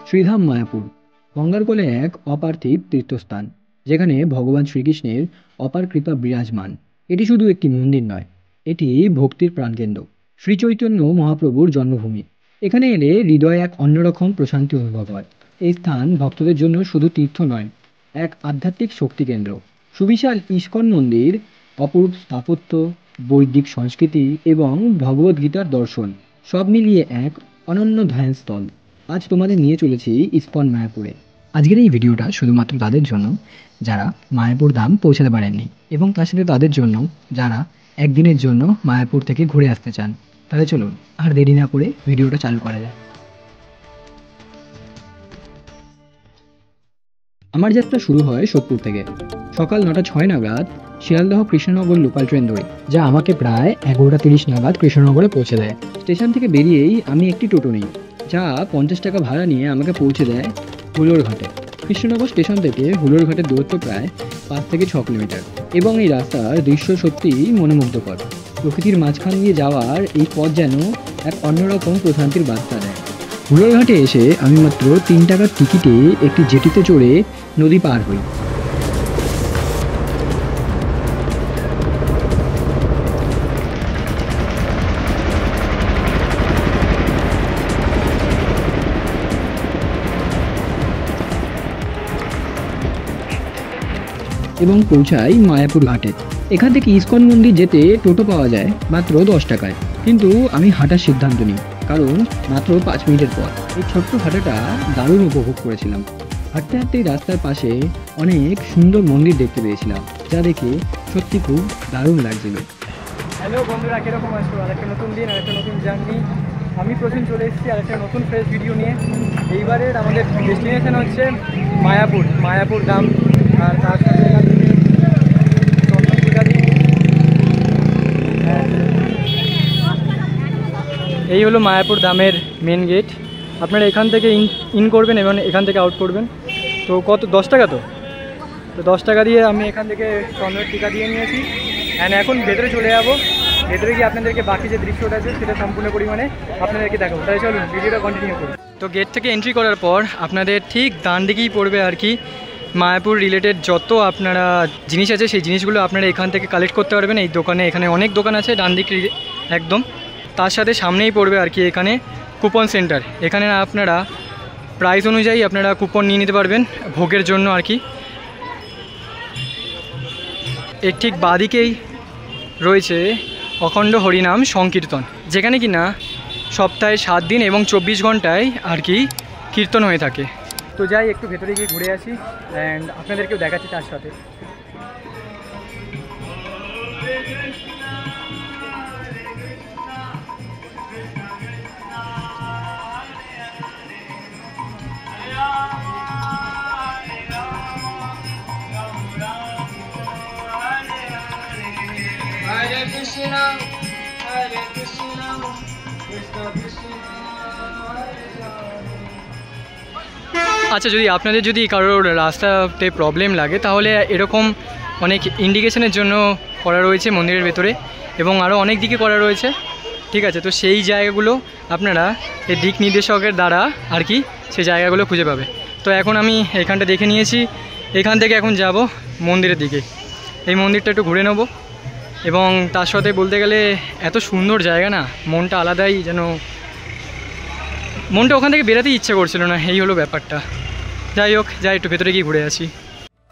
শ্রীধাম মায়াপুর গঙ্গার কোলে এক অপার্থিব তীর্থস্থান, যেখানে ভগবান শ্রীকৃষ্ণের অপার কৃপা বিরাজমান। এটি শুধু একটি মন্দির নয়, এটি ভক্তির প্রাণকেন্দ্র, শ্রীচৈতন্য মহাপ্রভুর জন্মভূমি। এখানে এলে হৃদয়ে এক অন্যরকম প্রশান্তি অনুভব হয়। এই স্থান ভক্তদের জন্য শুধু তীর্থ নয়, এক আধ্যাত্মিক শক্তিকেন্দ্র। সুবিশাল ইস্কন মন্দির, অপরূপ স্থাপত্য, বৈদিক সংস্কৃতি এবং ভগবদ্গীতার দর্শন সব মিলিয়ে এক অনন্য ধ্যানস্থল। আজ তোমাদের নিয়ে চলেছি ইস্কন মায়াপুরে। আজকের এই ভিডিওটা শুধুমাত্র তাদের জন্য যারা মায়াপুর ধাম পৌঁছাতে পারেননি, এবং তার সাথে তাদের জন্য যারা একদিনের জন্য মায়াপুর থেকে ঘুরে আসতে চান। তাহলে চলুন আর দেরি না করে ভিডিওটা চালু করা যায়। আমার যাত্রা শুরু হয় সোদপুর থেকে। সকাল 9:06 নাগাদ শিয়ালদহ কৃষ্ণনগর লোকাল ট্রেন ধরি, যা আমাকে প্রায় 11:30 নাগাদ কৃষ্ণনগরে পৌঁছে দেয়। স্টেশন থেকে বেরিয়েই আমি একটি টোটো নিই, যা 50 টাকা ভাড়া নিয়ে আমাকে পৌঁছে দেয় হুলোর ঘাটে। কৃষ্ণনগর স্টেশন থেকে হুলোর ঘাটের দূরত্ব প্রায় 5 থেকে 6 কিলোমিটার, এবং এই রাস্তার দৃশ্য সত্যিই মনোমুগ্ধকর। প্রকৃতির মাঝখান দিয়ে যাওয়ার এই পথ যেন এক অন্যরকম প্রশান্তির বার্তা দেয়। হুলোর ঘাটে এসে আমি মাত্র 3 টাকার টিকিটে একটি জেটিতে চড়ে নদী পার হই। এবং পৌঁছাই মায়াপুর ঘাটে। এখান থেকে ইস্কন মন্দির যেতে টোটো পাওয়া যায় মাত্র 10 টাকায়, কিন্তু আমি হাঁটার সিদ্ধান্ত নিই, কারণ মাত্র 5 মিনিটের পর এই ছোট্ট হাঁটাটা দারুণ উপভোগ করেছিলাম। হাঁটতে হাঁটতে রাস্তার পাশে অনেক সুন্দর মন্দির দেখতে পেয়েছিলাম, যা দেখে সত্যি খুব দারুণ লাগছিল। হ্যালো বন্ধুরা, কীরকম আছো? আরেকটা নতুন দিন, আরেকটা নতুন জার্নি। আমি প্রথম চলে এসেছি আরেকটা নতুন ফ্রেশ ভিডিও নিয়ে। এইবারের আমাদের ডেস্টিনেশন হচ্ছে মায়াপুর ধাম। আর তার সাথে এখান থেকে এই হলো মায়াপুর ধামের মেন গেট। আপনারা এখান থেকে ইন করবেন এবং এখান থেকে আউট করবেন। তো কত 10 টাকা? তো 10 টাকা দিয়ে আমি এখান থেকে চন্দ্রের টিকা দিয়ে নিয়েছি। অ্যান্ড এখন ভেতরে চলে যাবো। ভেতরে গিয়ে আপনাদেরকে বাকি যে দৃশ্যটা আছে সেটা সম্পূর্ণ পরিমাণে আপনাদেরকে দেখাবো। তাই চলুন ভিডিওটা কন্টিনিউ করি। তো গেট থেকে এন্ট্রি করার পর আপনাদের ঠিক ডান দিকেই পড়বে আর কি মায়াপুর রিলেটেড যত আপনারা জিনিস আছে, সেই জিনিসগুলো আপনারা এখান থেকে কালেক্ট করতে পারবেন। এই দোকানে, এখানে অনেক দোকান আছে ডান দিক একদম। তার সাথে সামনেই পড়বে আর কি এখানে কুপন সেন্টার। এখানে আপনারা প্রাইস অনুযায়ী আপনারা কুপন নিয়ে নিতে পারবেন ভোগের জন্য আর কি। এর ঠিক বাদিকেই রয়েছে অখণ্ড হরিনাম সংকীর্তন, যেখানে কি না সপ্তাহে 7 দিন এবং 24 ঘন্টায় আর কি কীর্তন হয়ে থাকে। তো যাই একটু ভেতরে গিয়ে ঘুরে আসি অ্যান্ড আপনাদেরকেও দেখাচ্ছি তার সাথে। Hare Krishna, Hare Krishna, Krishna Krishna, Hare Hare। আচ্ছা, আপনাদের যদি কারোর রাস্তাতে প্রবলেম লাগে তাহলে এরকম অনেক ইন্ডিকেশনের জন্য করা রয়েছে মন্দিরের ভেতরে, এবং আরও অনেক দিকে করা রয়েছে। ঠিক আছে, তো সেই জায়গাগুলো আপনারা এই দিক নির্দেশকের দ্বারা আর কি সেই জায়গাগুলো খুঁজে পাবে। তো এখন আমি এখানটা দেখে নিয়েছি, এখান থেকে এখন যাব মন্দিরের দিকে। এই মন্দিরটা একটু ঘুরে নেব, এবং তার সাথে বলতে গেলে এত সুন্দর জায়গা না, মনটা আলাদাই যেন, মনটা ওখান থেকে বেরোতেই ইচ্ছে করছিল না, এই হলো ব্যাপারটা। যাই হোক, যাই একটু ভেতরে গিয়ে ঘুরে আসি।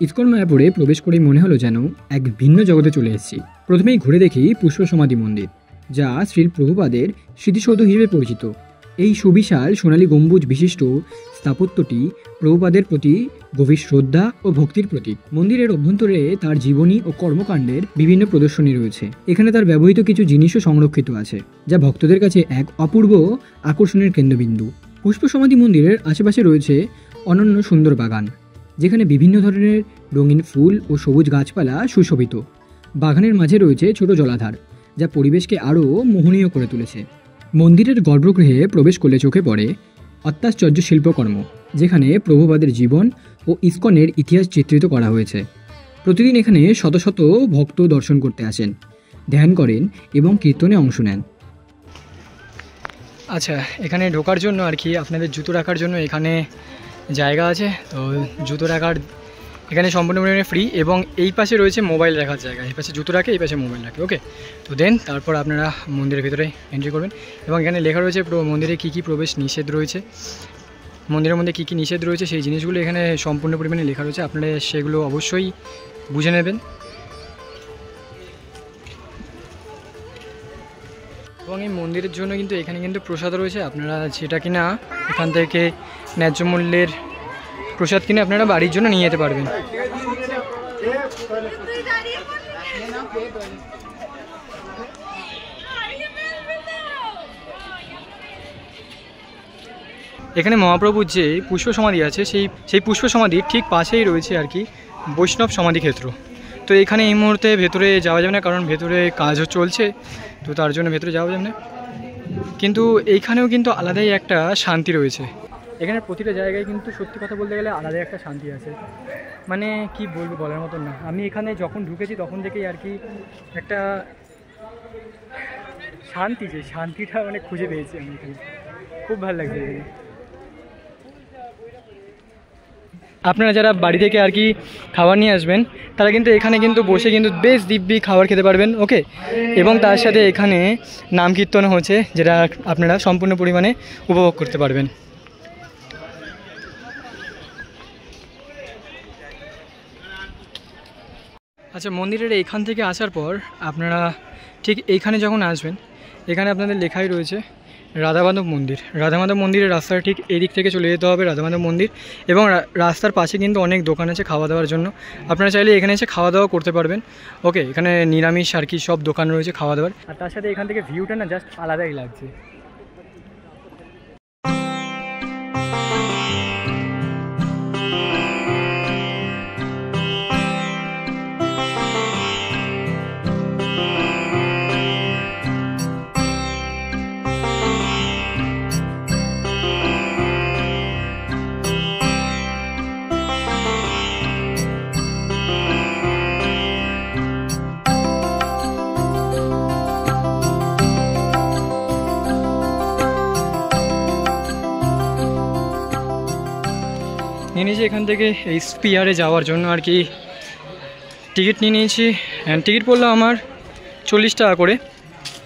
ইস্কন মায়াপুরে প্রবেশ করেই মনে হলো যেন এক ভিন্ন জগতে চলে এসেছি। প্রথমেই ঘুরে দেখি পুষ্প সমাধি মন্দির, যা শ্রী প্রভুপাদের স্মৃতিসৌধ হিসেবে পরিচিত। এই সুবিশাল সোনালী গম্বুজ বিশিষ্ট স্থাপত্যটি প্রভুপাদের প্রতি গভীর শ্রদ্ধা ও ভক্তির প্রতীক। মন্দিরের অভ্যন্তরে তার জীবনী ও কর্মকাণ্ডের বিভিন্ন প্রদর্শনী রয়েছে। এখানে তার ব্যবহৃত কিছু জিনিসও সংরক্ষিত আছে, যা ভক্তদের কাছে এক অপূর্ব আকর্ষণের কেন্দ্রবিন্দু। পুষ্প সমাধি মন্দিরের আশেপাশে রয়েছে অনন্য সুন্দর বাগান, যেখানে বিভিন্ন ধরনের রঙিন ফুল ও সবুজ গাছপালা সুশোভিত। বাগানের মাঝে রয়েছে ছোট জলাধার, যা পরিবেশকে আরও মোহনীয় করে তুলেছে। মন্দিরের গর্ভগৃহে প্রবেশ করলে চোখে পড়ে অত্যাশ্চর্য শিল্পকর্ম, যেখানে প্রভুপাদের জীবন ও ইস্কনের ইতিহাস চিত্রিত করা হয়েছে। প্রতিদিন এখানে শত শত ভক্ত দর্শন করতে আসেন, ধ্যান করেন এবং কীর্তনে অংশ নেন। আচ্ছা, এখানে ঢোকার জন্য আর কি আপনাদের জুতো রাখার জন্য এখানে জায়গা আছে। তো জুতো রাখার এখানে সম্পূর্ণ পরিমাণে ফ্রি, এবং এই পাশে রয়েছে মোবাইল রাখার জায়গা। এই পাশে জুতো রাখে, এই পাশে মোবাইল রাখে। ওকে, তো দেন তারপর আপনারা মন্দিরের ভিতরে এন্ট্রি করবেন, এবং এখানে লেখা রয়েছে মন্দিরে কী কী প্রবেশ নিষেধ রয়েছে, মন্দিরের মধ্যে কী কী নিষেধ রয়েছে সেই জিনিসগুলো এখানে সম্পূর্ণ পরিমাণে লেখা রয়েছে। আপনারা সেগুলো অবশ্যই বুঝে নেবেন। এবং এই মন্দিরের জন্য কিন্তু এখানে কিন্তু প্রসাদ রয়েছে, আপনারা যেটা কিনা এখান থেকে ন্যায্য মূল্যের প্রসাদ কিনে আপনারা বাড়ির জন্য নিয়ে যেতে পারবেন। এখানে মহাপ্রভুর যে পুষ্প সমাধি আছে সেই পুষ্প সমাধির ঠিক পাশেই রয়েছে আর কি বৈষ্ণব সমাধি ক্ষেত্র। তো এখানে এই মুহূর্তে ভেতরে যাওয়া যাবে না, কারণ ভেতরে কাজও চলছে, তো তার জন্য ভেতরে যাওয়া যাবে না। কিন্তু এইখানেও কিন্তু আলাদাই একটা শান্তি রয়েছে। এখানে প্রতিটা জায়গায় কিন্তু সত্যি কথা বলতে গেলে আলাদাই একটা শান্তি আছে, মানে কি বলবো, বলার মতন না। আমি এখানে যখন ঢুকেছি তখন থেকেই আর কি একটা শান্তি, যে শান্তিটা মানে খুঁজে পেয়েছি আমি এখানে, খুব ভালো লাগছে এখানে। আপনারা যারা বাড়ি থেকে আর কি খাবার নিয়ে আসবেন তারা কিন্তু এখানে কিন্তু বসে কিন্তু বেশ দিব্যি খাবার খেতে পারবেন। ওকে, এবং তার সাথে এখানে নাম কীর্তন হচ্ছে, যেটা আপনারা সম্পূর্ণ পরিমাণে উপভোগ করতে পারবেন। আচ্ছা, মন্দিরের এইখান থেকে আসার পর আপনারা ঠিক এইখানে যখন আসবেন, এখানে আপনাদের লেখাই রয়েছে রাধামাধব মন্দির। রাধামাধব মন্দিরের রাস্তাটা ঠিক এই দিক থেকে চলে যেতে হবে, রাধামাধব মন্দির। এবং রাস্তার পাশে কিন্তু অনেক দোকান আছে খাওয়া দাওয়ার জন্য, আপনারা চাইলে এখানে এসে খাওয়া দাওয়া করতে পারবেন। ওকে, এখানে নিরামিষ আর কি সব দোকান রয়েছে খাওয়া দাওয়ার, আর তার সাথে এখান থেকে ভিউটা না জাস্ট আলাদাই লাগছে। নিয়ে নিয়েছি এখান থেকে এই স্পিয়ারে যাওয়ার জন্য আর কি টিকিট নিয়ে নিয়েছি, অ্যান্ড টিকিট পড়লো আমার 40 টাকা করে।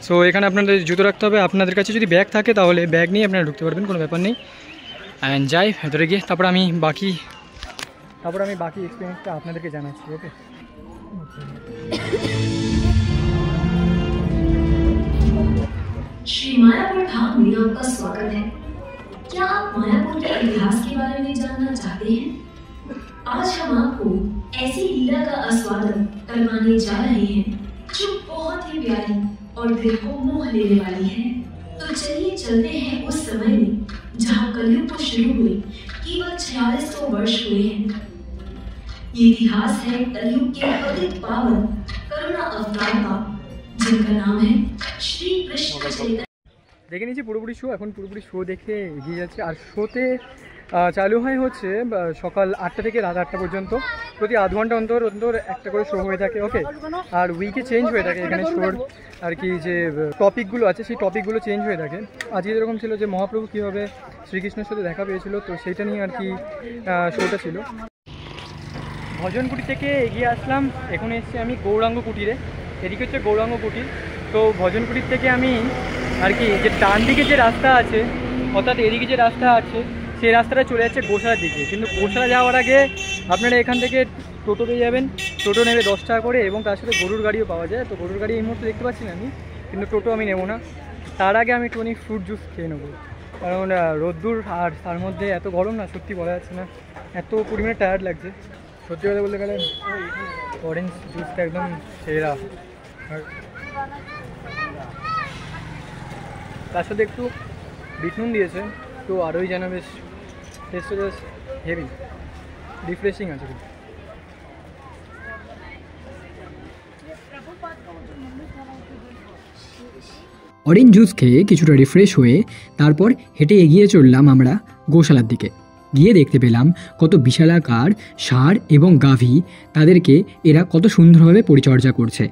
সো এখানে আপনাদের জুতো রাখতে হবে, আপনাদের কাছে যদি ব্যাগ থাকে তাহলে ব্যাগ নিয়ে আপনারা ঢুকতে পারবেন, কোনো ব্যাপার নেই। অ্যান্ড যাই ভেতরে গিয়ে তারপর আমি বাকি এক্সপিরিয়েন্সটা আপনাদেরকে জানাচ্ছি। ওকে, श्री मायापुर धाम में आपका स्वागत है। क्या आप मायापुर के इतिहास के बारे में जानना चाहते हैं? आज हम आपको ऐसी लीला का आस्वादन करवाने जा रहे हैं जो बहुत ही प्यारी और दिल को मोह लेने वाली है। तो चलिए चलते हैं उस समय में जहाँ कलयुग को शुरू हुए केवल 4600 वर्ष हुए हैं। ये इतिहास है कलयुग के पतित पावन करुणा अवतार का, जिनका नाम है श्री कृष्ण चैतन्य। দেখে নিয়েছি পুরোপুরি শো, এখন পুরোপুরি শো দেখে এগিয়ে যাচ্ছে। আর শোতে চালু হয় হচ্ছে সকাল 8টা থেকে রাত 8টা পর্যন্ত, প্রতি আধ ঘন্টা অন্তর অন্তর একটা করে শো হয়ে থাকে। ওকে, আর উইকে চেঞ্জ হয়ে থাকে এখানে শোর আর কি যে টপিকগুলো আছে সেই টপিকগুলো চেঞ্জ হয়ে থাকে। আজকে যেরকম ছিল যে মহাপ্রভু কীভাবে শ্রীকৃষ্ণের সাথে দেখা পেয়েছিল, তো সেইটা নিয়ে আর কি শোটা ছিল। ভজনকুটি থেকে এগিয়ে আসলাম, এখন এসেছি আমি গৌরাঙ্গ কুটিরে। এদিকে হচ্ছে গৌরাঙ্গ কুটির। তো ভজনকুটির থেকে আমি আর কি যে ডান দিকে যে রাস্তা আছে, অর্থাৎ এদিকে যে রাস্তা আছে সেই রাস্তাটা চলে যাচ্ছে গোশালার দিকে। কিন্তু গোশালা যাওয়ার আগে আপনারা এখান থেকে টোটো পেয়ে যাবেন, টোটো নেবে 10 টাকা করে, এবং তার সাথে গরুর গাড়িও পাওয়া যায়। তো গরুর গাড়ি এই মুহূর্তে দেখতে পাচ্ছি না আমি, কিন্তু টোটো আমি নেবো না। তার আগে আমি একটুখানি ফ্রুট জুস খেয়ে নেবো, কারণ রোদ্দুর আর তার মধ্যে এত গরম না, সত্যি বলা যাচ্ছে না, এত পরিমাণে টায়ার্ড লাগছে। সত্যি কথা বলতে গেলে অরেঞ্জ জুসটা একদম সেরা। তার সাথে একটু বিট নুন দিয়েছে, তো আরোই যেন বেশ টেস্টটা জাস্ট হেভি রিফ্রেশিং আছে খুব। অরেঞ্জ জুস খেয়ে কিছুটা রিফ্রেশ হয়ে তারপর হেঁটে এগিয়ে চললাম আমরা গোশালার দিকে। গিয়ে দেখতে পেলাম কত বিশালাকার ষাঁড় এবং গাভী, তাদেরকে এরা কত সুন্দরভাবে পরিচর্যা করছে।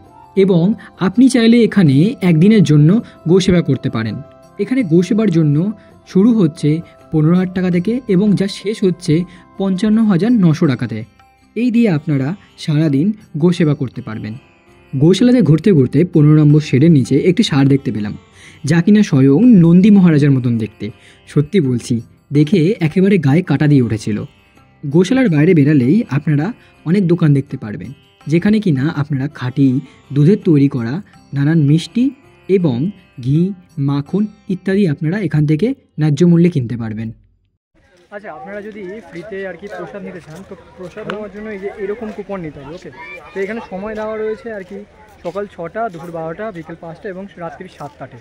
এবং আপনি চাইলে এখানে একদিনের জন্য গোসেবা করতে পারেন। এখানে গোসেবার জন্য শুরু হচ্ছে 15,000 টাকা থেকে এবং যা শেষ হচ্ছে 55,900 টাকাতে। এই দিয়ে আপনারা সারাদিন গোসেবা করতে পারবেন। গোশালাতে ঘুরতে ঘুরতে 15 নম্বর শেডের নিচে একটি ষাঁড় দেখতে পেলাম, যা কিনা স্বয়ং নন্দী মহারাজার মতন দেখতে। সত্যি বলছি, দেখে একেবারে গায়ে কাটা দিয়ে উঠেছিল। গোশালার বাইরে বেরালেই আপনারা অনেক দোকান দেখতে পারবেন, যেখানে কিনা আপনারা খাঁটি দুধের তৈরি করা নানান মিষ্টি এবং ঘি, মাখন ইত্যাদি আপনারা এখান থেকে ন্যায্য মূল্যে কিনতে পারবেন। আচ্ছা, আপনারা যদি ফ্রিতে আর কি প্রসাদ নিতে চান, তো প্রসাদ নেওয়ার জন্য এই যে এরকম কুপন নিতে হবে। ওকে, তো এখানে সময় দেওয়া রয়েছে আর কি, সকাল 6টা, দুপুর 12টা, বিকেল 5টা এবং রাত্রি 7টাতে।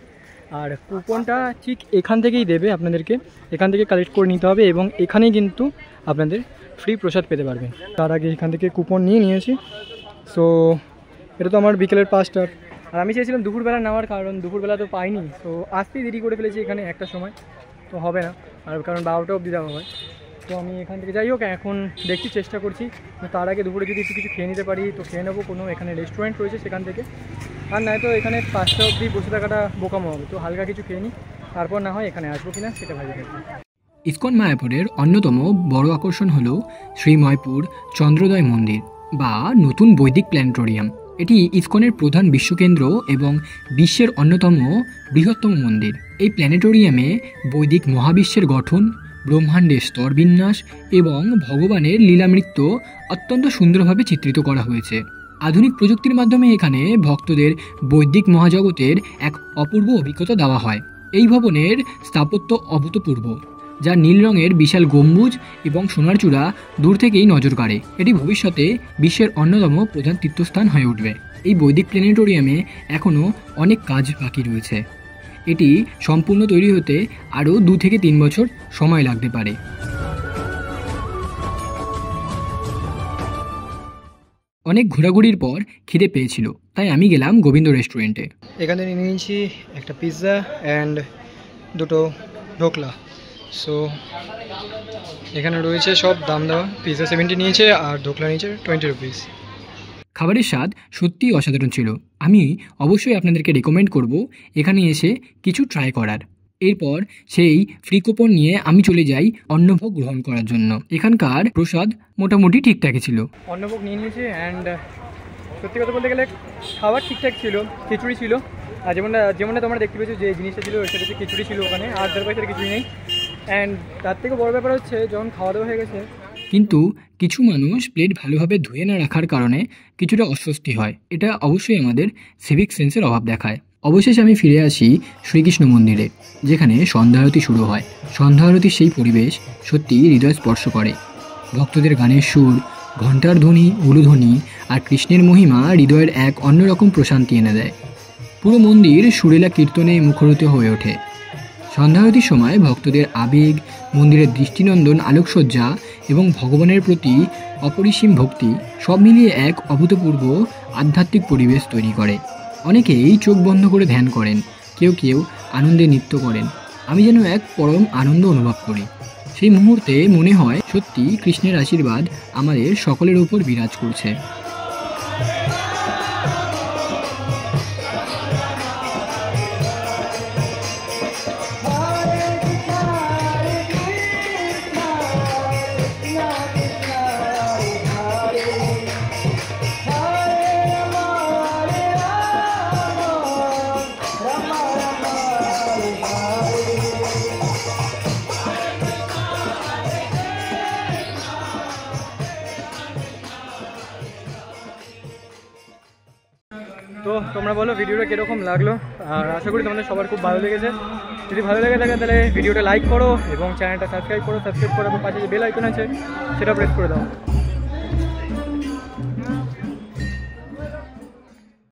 আর কুপনটা ঠিক এখান থেকেই দেবে আপনাদেরকে, এখান থেকে কালেক্ট করে নিতে হবে এবং এখানেই কিন্তু আপনাদের ফ্রি প্রসাদ পেতে পারবেন। তার আগে এখান থেকে কুপন নিয়েছি। সো এটা তো আমার বিকেলের 5টার, আর আমি চেয়েছিলাম দুপুরবেলা নেওয়ার, কারণ দুপুরবেলা তো পাইনি। তো আসতেই দেরি করে ফেলেছি এখানে একটার সময়, তো হবে না, আর কারণ 12টা অবধি দেওয়া হয়। তো আমি এখান থেকে যাই হোক এখন দেখছি, চেষ্টা করছি তার আগে দুপুরে যদি একটু কিছু খেয়ে নিতে পারি তো খেয়ে নেবো। কোনো এখানে রেস্টুরেন্ট রয়েছে সেখান থেকে, আর নয় তো এখানে 5টা অবধি বসে থাকাটা বোকামো হবে। তো হালকা কিছু খেয়ে নিই, তারপর না হয় এখানে আসবো কিনা সেটা ভাবি থাকবো। ইসকন মায়াপুরের অন্যতম বড় আকর্ষণ হল শ্রী ময়পুর চন্দ্রোদয় মন্দির বা নতুন বৈদিক প্ল্যানেটোরিয়াম। এটি ইসকনের প্রধান বিশ্বকেন্দ্র এবং বিশ্বের অন্যতম বৃহত্তম মন্দির। এই প্ল্যানেটোরিয়ামে বৈদিক মহাবিশ্বের গঠন, ব্রহ্মাণ্ডের স্তরবিন্যাস এবং ভগবানের লীলামৃত্য অত্যন্ত সুন্দরভাবে চিত্রিত করা হয়েছে। আধুনিক প্রযুক্তির মাধ্যমে এখানে ভক্তদের বৈদিক মহাজগতের এক অপূর্ব অভিজ্ঞতা দেওয়া হয়। এই ভবনের স্থাপত্য অভূতপূর্ব, যা নীল রঙের বিশাল গম্বুজ এবং সোনার চূড়া দূর থেকেই নজর কাড়ে। এটি ভবিষ্যতে বিশ্বের অন্যতম প্রধান তীর্থস্থান হয়ে উঠবে। এই বৈদিক প্ল্যানেটোরিয়ামে এখনও অনেক কাজ বাকি রয়েছে। এটি সম্পূর্ণ তৈরি হতে আরও 2 থেকে 3 বছর সময় লাগতে পারে। অনেক ঘোরাঘুরির পর খিদে পেয়েছিল, তাই আমি গেলাম গোবিন্দ রেস্টুরেন্টে। এখানে নিয়ে নিয়েছি একটা পিৎজা অ্যান্ড 2টো ঢোকলা। সো এখানে রয়েছে সব দাম দেওয়া। পিৎজা 70 নিয়েছে আর ঢোকলা নিয়েছে 20 রুপিস। খাবারের স্বাদ সত্যিই অসাধারণ ছিল। আমি অবশ্যই আপনাদেরকে রেকমেন্ড করব এখানে এসে কিছু ট্রাই করার। এরপর সেই ফ্রি কুপন নিয়ে আমি চলে যাই অন্নভোগ গ্রহণ করার জন্য। এখানকার প্রসাদ মোটামুটি ঠিকঠাকই ছিল। অন্নভোগ নিয়ে নিয়েছি অ্যান্ড সত্যি কথা বলতে গেলে খাবার ঠিকঠাক ছিল। খিচুড়ি ছিল, আর যেমনটা তোমরা দেখতে পেয়েছো যে জিনিসটা ছিল সেটা হচ্ছে খিচুড়ি ছিল ওখানে, আর তার পয়সার কিছুই নেই। অ্যান্ড তার থেকে বড় ব্যাপার হচ্ছে যখন খাওয়া দাওয়া হয়ে গেছে, কিন্তু কিছু মানুষ প্লেট ভালোভাবে ধুয়ে না রাখার কারণে কিছুটা অস্বস্তি হয়। এটা অবশ্যই আমাদের সিভিক সেন্সের অভাব দেখায়। অবশেষে আমি ফিরে আসি শ্রীকৃষ্ণ মন্দিরে, যেখানে সন্ধ্যা আরতি শুরু হয়। সন্ধ্যা আরতির সেই পরিবেশ সত্যিই হৃদয় স্পর্শ করে। ভক্তদের গানের সুর, ঘণ্টার ধ্বনি, উলুধ্বনি আর কৃষ্ণের মহিমা হৃদয়ের এক অন্যরকম প্রশান্তি এনে দেয়। পুরো মন্দির সুরেলা কীর্তনে মুখরিত হয়ে ওঠে। সন্ধ্যা আরতির সময় ভক্তদের আবেগ, মন্দিরের দৃষ্টিনন্দন আলোকসজ্জা এবং ভগবানের প্রতি অপরিসীম ভক্তি সব মিলিয়ে এক অভূতপূর্ব আধ্যাত্মিক পরিবেশ তৈরি করে। অনেকেই চোখ বন্ধ করে ধ্যান করেন, কেউ কেউ আনন্দে নৃত্য করেন। আমি যেন এক পরম আনন্দ অনুভব করি। সেই মুহূর্তে মনে হয় সত্যি কৃষ্ণের আশীর্বাদ আমাদের সকলের উপর বিরাজ করছে। তো তোমরা বলো ভিডিওটা কীরকম লাগলো, আর আশা করি তোমাদের সবার খুব ভালো লেগেছে। যদি ভালো লেগে থাকে তাহলে ভিডিওটা লাইক করো এবং চ্যানেলটা সাবস্ক্রাইব করো। সাবস্ক্রাইব করার পাশে যে বেল আইকন আছে সেটা প্রেস করে দাও।